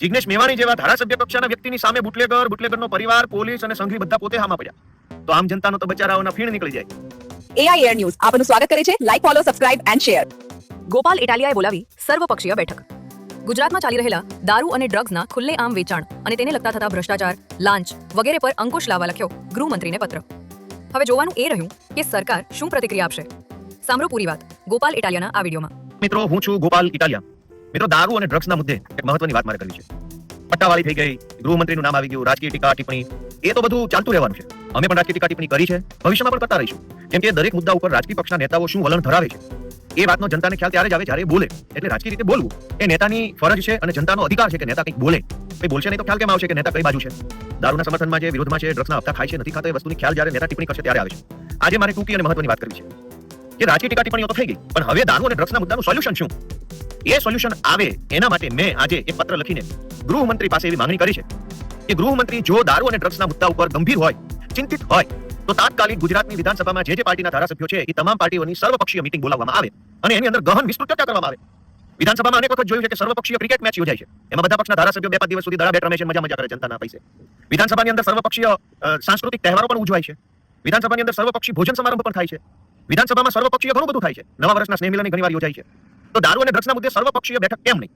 જિગ્નેશ મેવાણી જેવા ધારાસભ્ય કક્ષાના વ્યક્તિની સામે બુટલેગરનો પરિવાર, પોલીસ અને સંઘવી બધા પોતે હામાં પડ્યા, તો આમ જનતાનો તો બચારાઓના ફીણ નીકળી જાય. AIR ન્યૂઝ આપનું સ્વાગત કરે છે. Like, follow, subscribe and share. Gopal ઇટાલિયાએ બોલાવી સર્વપક્ષીય બેઠક. ગુજરાતમાં ચાલી રહેલા દારૂ અને ડ્રગ્સના ખુલ્લેઆમ વેચાણ અને તેને લગતા થતા ભ્રષ્ટાચાર, લાંચ વગેરે પર અંકુશ લાવવા લખ્યો ગૃહમંત્રીને પત્ર. હવે જોવાનું એ રહ્યું કે સરકાર શું પ્રતિક્રિયા આપશે. સાંભળો પૂરી વાત ગોપાલ ઇટાલિયાના આ વિડીયોમાં. મિત્રો, હું છું ગોપાલ ઇટાલિયા. મિત્રો, દારૂ અને ડ્રગ્સના મુદ્દે એક મહત્વની વાત મારે કરવી છે. પટ્ટાવાળી થઈ ગઈ, ગૃહમંત્રીનું નામ આવી ગયું, રાજકીય ટીકા ટિપ્પણી, એ તો બધું ચાલતું રહેવાનું છે. અમે પણ રાજકીય ટીકા ટિપ્પણી કરી છે, ભવિષ્યમાં પણ કરતા રહીશું. કેમ કે દરેક મુદ્દા ઉપર રાજકીય પક્ષના નેતાઓ શું વલણ ધરાવે છે એ વાતનો જનતાને ખ્યાલ ત્યારે જ આવે જ્યારે બોલે. એટલે રાજકીય રીતે બોલવું એ નેતાની ફરજ છે અને જનતાનો અધિકાર છે કે નેતા કંઈક બોલે. કંઈ બોલશે નહીં તો ખ્યાલ કેમ આવશે કે નેતા કઈ બાજુ છે? દારૂના સમર્થનમાં છે, વિરોધમાં છે, ડ્રગ્સના હપ્તા ખાય છે, નથી ખાતા, એ વસ્તુની ખ્યાલ જ્યારે નેતા ટિપ્પણી કરશે ત્યારે આવે છે. આજે મારે ટૂંકી અને મહત્વની વાત કરવી છે કે રાજકીય ટીકા ટિપ્પણીઓ તો થઈ ગઈ, પણ હવે દારૂ અને ડ્રગ્સના મુદ્દાનું સોલ્યુશન શું? એ સોલ્યુશન આવે એના માટે મેં આજે એક પત્ર લખીને ગૃહમંત્રી પાસે એવી માંગણી કરી છે કે ગૃહમંત્રી જો દારૂ અને ડ્રગ્સના મુદ્દા ઉપર ગંભીર હોય, ચિંતિત હોય, તો તાત્કાલિક ગુજરાતની વિધાનસભામાં જે પાર્ટીના ધારાસભ્યો છે એ તમામ પાર્ટીઓની સર્વપક્ષીય મીટિંગ બોલાવવામાં આવે અને એની અંદર ગહન વિસ્તૃત ચર્ચા કરવામાં આવે. વિધાનસભામાં અનેક વખત જોયું છે કે સર્વપક્ષીય ક્રિકેટ મેચ યોજાય છે, એમાં બધા પક્ષના ધારાસભ્યો 2-5 દિવસ સુધી દડા બેટ રમે છે, મજા કરે જનતાના પૈસે. વિધાનસભાની અંદર સર્વપક્ષીય સાંસ્કૃતિક તહેવારો પણ ઉજવાય છે. વિધાનસભાની અંદર સર્વપક્ષી ભોજન સમારંભ પણ થાય છે. વિધાનસભામાં સર્વપક્ષીય ઘણું બધું થાય છે. નવા વર્ષના સ્નેહ મિલનની ઘણીવાર યોજાય છે. તો દારૂ અને ડ્રગ્સના મુદ્દે સર્વપક્ષીય બેઠક કેમ નહીં?